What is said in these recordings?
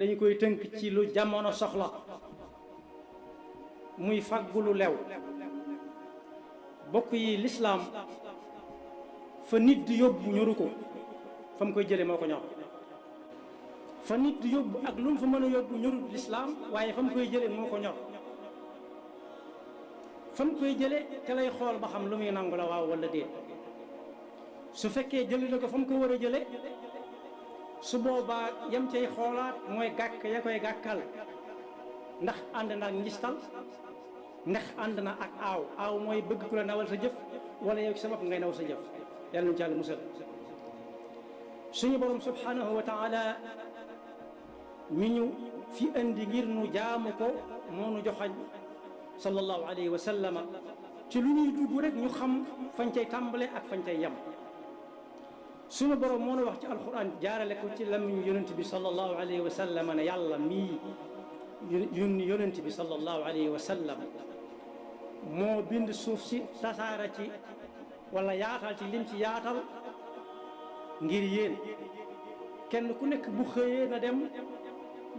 dañu koy tënk ci lu jamono soxla muy fàggu lu lew bokk yi lislaam fa nit di yóbbu ñoru ko fa mu koy jële moo ko ñor fa nit di yóbbu ak lu mu fa mën a yóbbu ñorut lislaam waaye fa mu koy jële moo ko ñor fa mu koy jële te lay xool ba xam lu muy nangu la waaw wala déet su fekkee jëli na ko fa mu ko war a jële su boobaa yam cay xoolaat mooy gàkk ya koy gàkkal ndax ànd na ak ngistal ndax ànd na ak aaw mooy bëgg ku la nawal sa jëf wala yow ci sa bopp ngay naw sa jëf yàlla nañu ci yàlla musal suñu borom subhanahu wa taala mi ñu fi indi ngir nu jaamu ko moo nu joxañ sallallahu alayhi wa sallama ci lu ñuy dugg rek ñu xam fañ cay tàmbale ak fañ cay yem suñu borom moo nu wax ci alquran jaarale ko ci lamiñu yonent bi sallallahu alayhi wa sallam ne yàlla mii yónni yonent bi sallallahu alayhi wa sallam moo bind suuf si tasaara ci wala yaatal ci lim ci yaatal ngir yéen kenn ku nekk bu xëyee na dem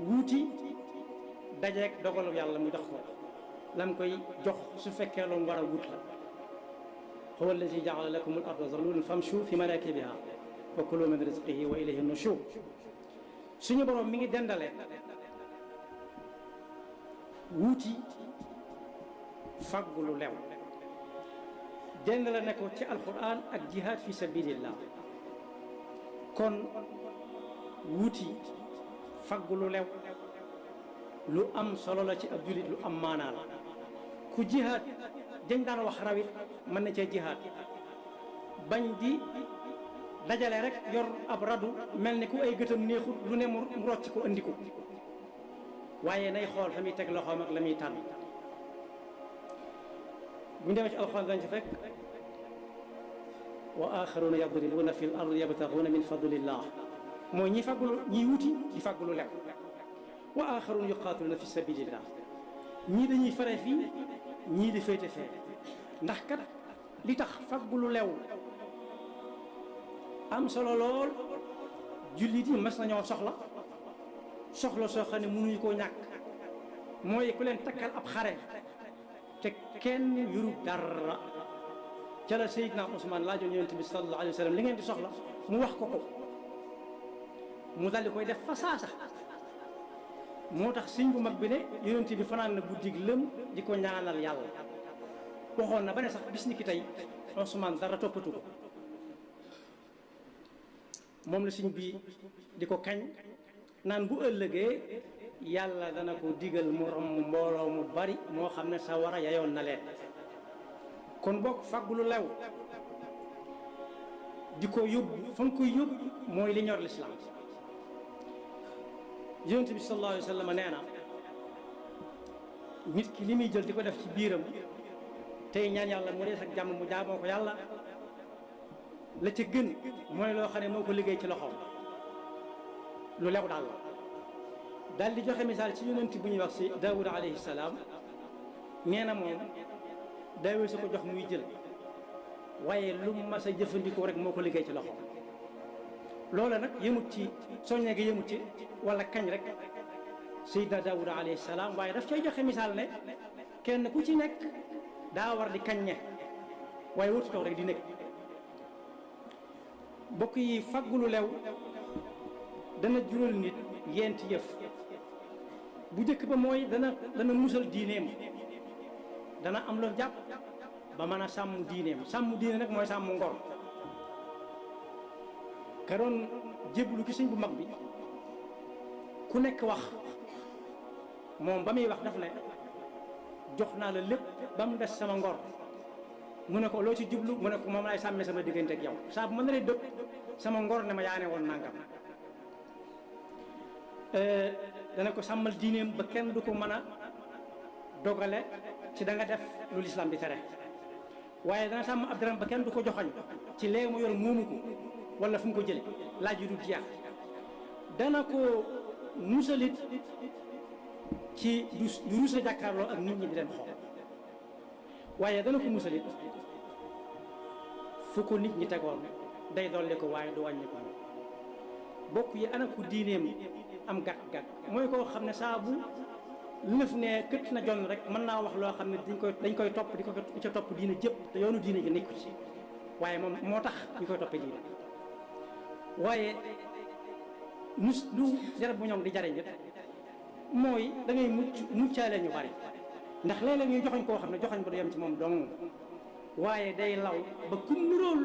wuuti dajeeg dogalu yàlla mu jox ko lam koy jox su fekkee lu mu war a wut la huwa allazi jaala lakum al arda zalulan famshu fi manakibiha wa kulu min rizqihi wa ilayhi nushur suñu borom mi ngi dendale wuuti faggu lu lew dendale ne ko ci alquran ak jihad fi sabilillah kon wuuti faggu lu lew lu am solo la ci ab julit lu am maanaa la ku jihad dañ daan wax rawit mën na cee jihad bañ di dajale rek yor ab radu mel ni ku ay gëtam neexut lu ne mu rocc ko andi ko waaye nay xool fa muy teg loxoom ak la muy tànn bu ñu demee ci alxuraan dañ ci fekk wa axaruna yadribuuna fi l ard yabtaxuuna min fadlillah mooy ñi faggulu ñi wuti di faggulu lew wa axaruna yuqaatiluuna fi sabilillah ñii dañuy fare fii ñii di féete fee ndax kat li tax faggulu lew am solo lool jullit yi mas nañoo soxla soo xam ne mënuñu koo ñàkk mooy ku leen takkal ab xare te kenn yurub dara ca la Seydina Ousmane laajoon yonent bi sallallahu alayhi wa sallam li ngeen di soxla mu wax ko mu daldi koy def fa saasa moo tax sëñ bu mag bi ne yonent bi fanaan na guddig lëm di ko ñaanal yàlla waxoon na ba ne sax bis ni ki tey Ousmane dara toppatu ko moom la sëñ bi di ko kañ naan bu ëllëgee yàlla dana ko digal mu rom mbooloo mu bari moo xam ne sa war a yayoon na leen kon bokk fàggu lu lew di ko yóbbu fa nga koy yóbbu mooy li ñor lislaam yonent bi sallallahu alayhi wa sallam nee na nit ki li muy jël di ko def ci biiram tey ñaan yàlla mu rees ak jàmm mu jaamoo ko yàlla la ca gën mooy loo xam ne moo ko liggéey ci loxoom lu lew daal di joxe misaal ci yonent bu ñuy wax si Daawuda alayhi salaam nee na moom daawee su ko jox muy jël waaye lu mu mas a jëfandikoo rek moo ko liggéey ci loxoom loola nag yëmut ci soññee gi yëmut ci wala kañ rek Seydina Daawuda alayhi salaam waaye daf cay joxe misaal ne kenn ku ci nekk daa war di kaññe waaye wërtu toog rek di nekk bokk yi faggulu lew dana jural nit yenti yëf bu njëkk ba mooy dana musal diineem dana am loolu jàpp ba mën a sàmm diineem sàmm diine nag mooy sàmm ngor ka doon jéblu ki sëñ bu mag bi ku nekk wax moom ba muy wax daf ne jox naa la lépp ba mu des sama ngor mu ne ko loo ci jublu mu ne ko moom lay sàmmee sama diggante ak yow saa bu ma naree dëpp sama ngor ne ma yaane woon nangam dana ko sàmmal diineem ba kenn du ko mën a dogale ci da nga def lu lislaam di tere waaye dana sàmm ab daram ba kenn du ko joxañ ci lee mu yor moomu ko wala fu mu ko jële laaj yu du jeex dana ko musalit ci du rusa jàkkaarloo ak nit ñi di leen xool waaye dana ko musalit fu ko nit ñi tegoon day dolli ko waaye du wàññi ko bokk yi ana ko diineem am gàkk-gàkk mooy koo xam ne saa bu lëf ne kët na jonn rek mën naa wax loo xam ne dañ koy topp di ko ca topp diine jëpp te yoonu diine gi nekku ci waaye moom moo tax ñu koy toppee diine waaye lu jarab bu ñoom di jariñ mooy da ngay muccaale ñu bari ndax léeg-léeg ñuy joxoñ koo xam ne joxoñ ko du yem ci moom dong waaye day law ba kum nuróol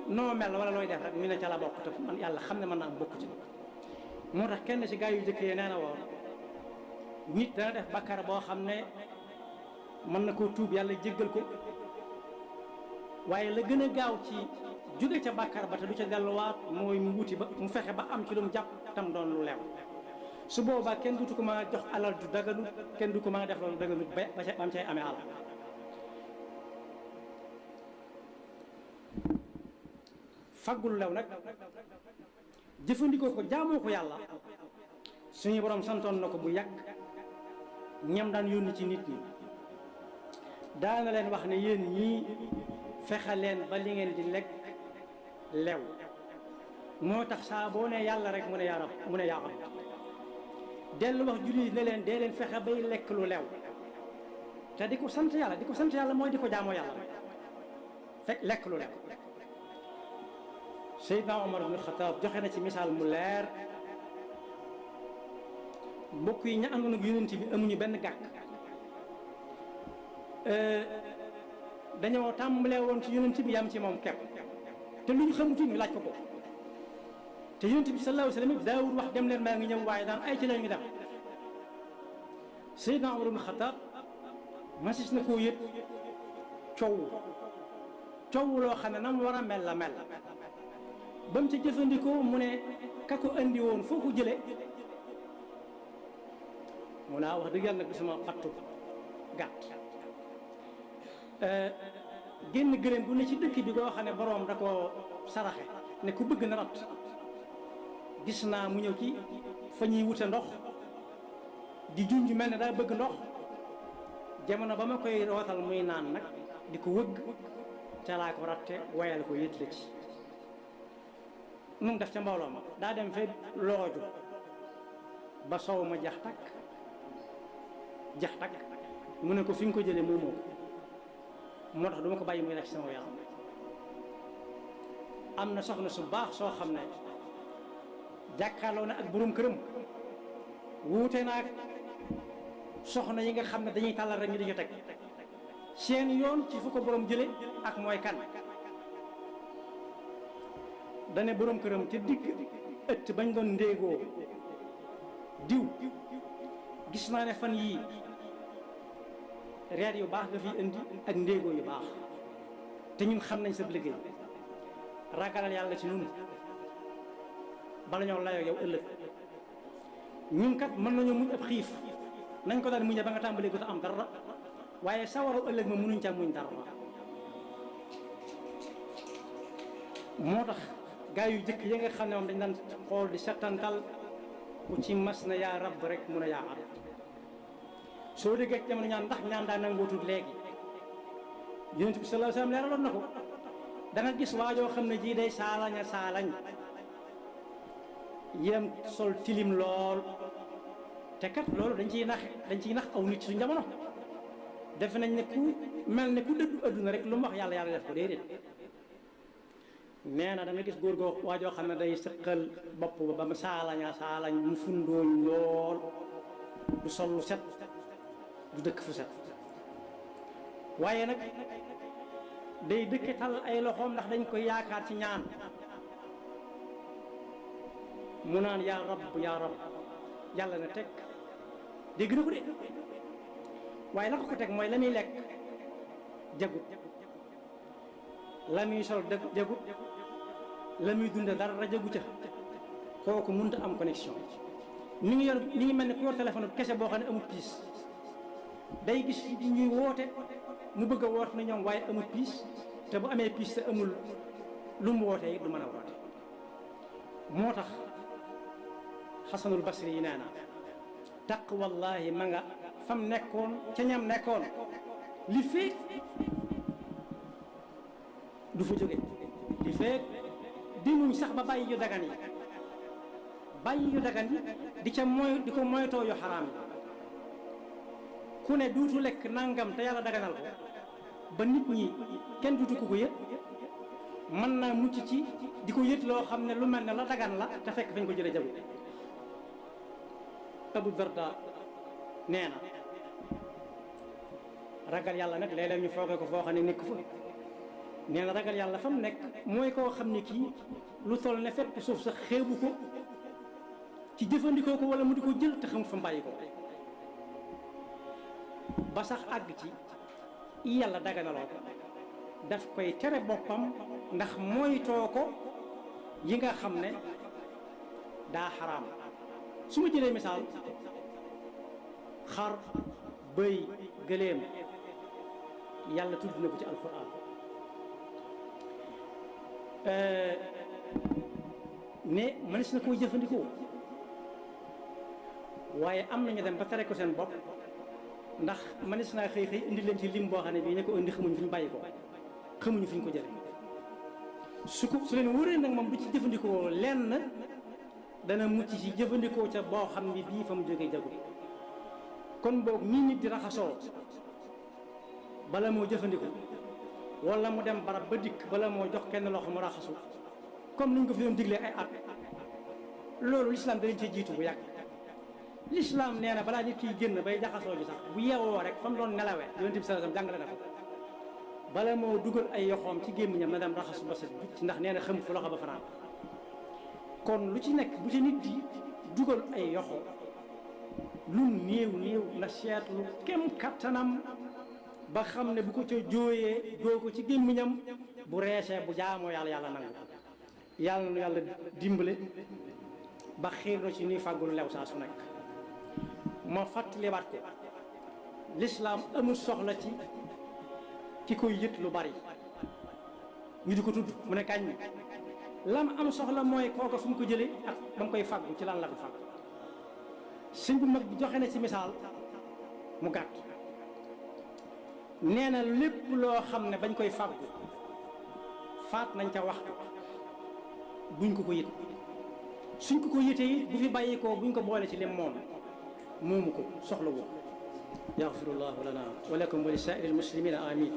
noo mel wala looy def rek ñu ne ca la bokk te man yàlla xam ne mën naa am bokk ci moo tax kenn ci gaa yu jëkkee nee na woon nit dana def bakkar boo xam ne mën na koo tuub yàlla jéggal ko waaye la gën a gaaw ci jóge ca bakkar ba te du ca delluwaat mooy mu wuti ba mu fexe ba am ci lu mu jàpp tam doon lu leew su boobaa kenn dutu ko mën a jox alal du daganut kenn du ko mën a def loolu daganut ba am cay amee alal faggul lew nag jëfandikoo ko jaamoo ko yàlla suñu borom santoon na ko bu yàgg ñam daan yónni ci nit ñi daana leen wax ne yéen ñii fexe leen ba li ngeen di lekk lew moo tax saa boo ne yàlla rek mu ne yaa rab mu ne yaa rab dellu wax jullit ne leen dee leen fexe bay lekk lu lew te di ko sant yàlla mooy di ko jaamoo yàlla rek fekk lekk lu lew Seydina Omar ibn Khattab joxe na ci misaal mu leer mbokk yi ña àndoon ak yonent bi amuñu benn gàkk dañoo tàmbalee woon ci yonent bi yam ci moom kepp te lu ñu xamuti ñu laaj ko ko te yonent bi sallallahu alayhi wa sallam daawul wax dem leen maa ngi ñëw waaye daan ay ci leen ngi dem Seydina Omar ibn Khattab masis na koo yët coow loo xam ne na mu war a mel la mel ba mu ca jëfandikoo mu ne ka ko andi woon foo ko jële mu naa wax dëgg yàlla nag sama pattu gàtt génn gëléem bu ne ci dëkk bi koo xam ne boroom da koo saraxe ne ku bëgg na rat gis naa mu ñëw ci fa ñuy wute ndox di junj mel ne daa bëgg ndox jamono ba ma koy rootal muy naan nag di ko wëgg ca laa ko ratte wayal ko yët la ci nu def ca mbooloo ma daa dem fe looju ba sow ma jax takk mu ne ko fi nga ko jëlee moomoo ko moo tax duma ko bàyyi muy nekk ci sama yaram am na soxna su baax soo xam ne jàkkaarloo na ak borom këram wuute naag soxna yi nga xam ne dañuy tàllal rek ñu di ñu teg seen yoon ci fu ko borom jële ak mooy kan dane borom këram te digg ëtt bañ doon ndéegoo diw gis naa ne fan yii reer yu baax nga fi indi ak ndéegoo yu baax te ñun xam nañ sa liggéey ragalal yàlla ci ñun bala ñoo layoo yow ëllëg ñun kat mën nañoo muñ ab xiif nañ ko daan muñe ba nga tàmbalee ko te am dara waaye sawaru ëllëg ma mënuñ ca muñ dara moo tax gaa yu jëkk yi nga xam ne moom dañ daan xool di settantal ku ci mas na yaa rab rek mun a yaa rab soo déggee jamono ñaan ndax ñaan daa nangootul léegi yonent bi sallallahu alayhi wasallam leeraloon na ko danga gis waajoo xam ne jii day saalañ yem sol tilim lool te kat loolu dañ ciy nax aw nit suñ jamono defe nañ ne ku mel ne ku dëddu adduna rek lu mu wax yàlla def ko déedéet nee na da nga gis góor goo waajoo xam ne day sëqal bopp ba mu saalañ mu fundooñ lool du sol lu set du dëkk fu set waaye nag day dëkke tal ay loxoom ndax dañ koy yaakaar ci ñaan mu naan yaa rab yàlla na teg dégg na ko de waaye la ko teg mooy la muy lekk jagut la muy sol jagut la muy dunde dara jagu ca kooku mënut a am connexion mi ngi mel ne ku yor téléphone kese boo xam ne amul piis day gis ñuy woote mu bëgg a woote na ñoom waaye amul piis te bu amee piis te amul lu mu wootee du mën a woote moo tax xasanul basri yi nee na taqwallahi ma nga fam nekkoon ca ñam nekkoon li feek du fa jóge li feek dimuñ sax ba bàyyi yu dagan yi bàyyi yu dagan yi di ca di ko moytoo yu xaraam yi. ku ne duutu lekk nangam te yàlla daganal ko ba nit ñi kenn duutu ko yët mën naa mucc ci di ko yët loo xam ne lu mel ne la dagan la te fekk fañ ko jëlee jagut. Abu Darda nee na ragal yàlla nag léeg-léeg ñu foogee ko foo xam ne nekk fa. nee na ragal yàlla fa mu nekk mooy koo xam ne kii lu toll ne fépp suuf sax xeebu ko ci jëfandikoo ko wala mu di ko jël te xamul fa mu bàyyi ko ba sax àgg ci yàlla daganaloo ko daf koy tere boppam ndax moytoo ko yi nga xam ne daa xaraam. su ma jëlee misaal xar bëy gëléem yàlla tudd na ko ci alxuraan ne mënees na koo jëfandikoo waaye am nañu dem ba tere ko seen bopp ndax mënees naa xëy xëy indi leen ci lim boo xam ne bii ñu ko indi xamuñu fi ñu bàyyi ko xamuñu fi ñu ko jële su leen wóoree nag moom du ci jëfandikoo lenn dana mucc ci jëfandikoo ca boo xam ne bii fa mu jógee jagut. kon boog nii nit di raxasoo bala moo jëfandikoo wala mu dem barab ba dikk bala moo jox kenn loxo mu raxasu comme niñ ko fi doon diglee ay at loolu lislaam danañ cee jiitu bu yàgg. lislaam nee na balaa nit kiy génn bay jaxasoo ji sax bu yeewoo rek fa mu doon nelawee Yonent bi sallallahu alayhi wasallam jàngale na ko bala moo dugal ay yoxoom ci gémmiñam na dem raxasu ba set ci ndax nee na xamul fu loxo ba fanaan. kon lu ci nekk bu ci nit di dugal ay yoxo lu néew na seetlu kem kattanam ba xam ne bu ko ca jooyee doo ko ci gémmiñam bu reesee bu jaamoo yàlla nangu ko. yàlla na yàlla dimbale ba xiir na ci nuy fàggul lew saa su nekk. ma fàttaliwaat ko lislaam amul soxla ci ki koy yët lu bari ñu di ko tudd mu ne kañ lam am soxla mooy kooka fu mu ko jëlee ak ba mu koy fàggu ci lan la ko fàggu. sëñ bu mag bi joxe na ci misaal mu gàtt nee na lépp loo xam ne bañ koy fàggu faat nañ ca waxtu buñ ko yët suñ ko yëtee it bu fi bàyyi ko buñ ko boole ci lim moomu ko soxla wu. yaxfirullahu lana wa lakum wa li saa'iril muslimina amin.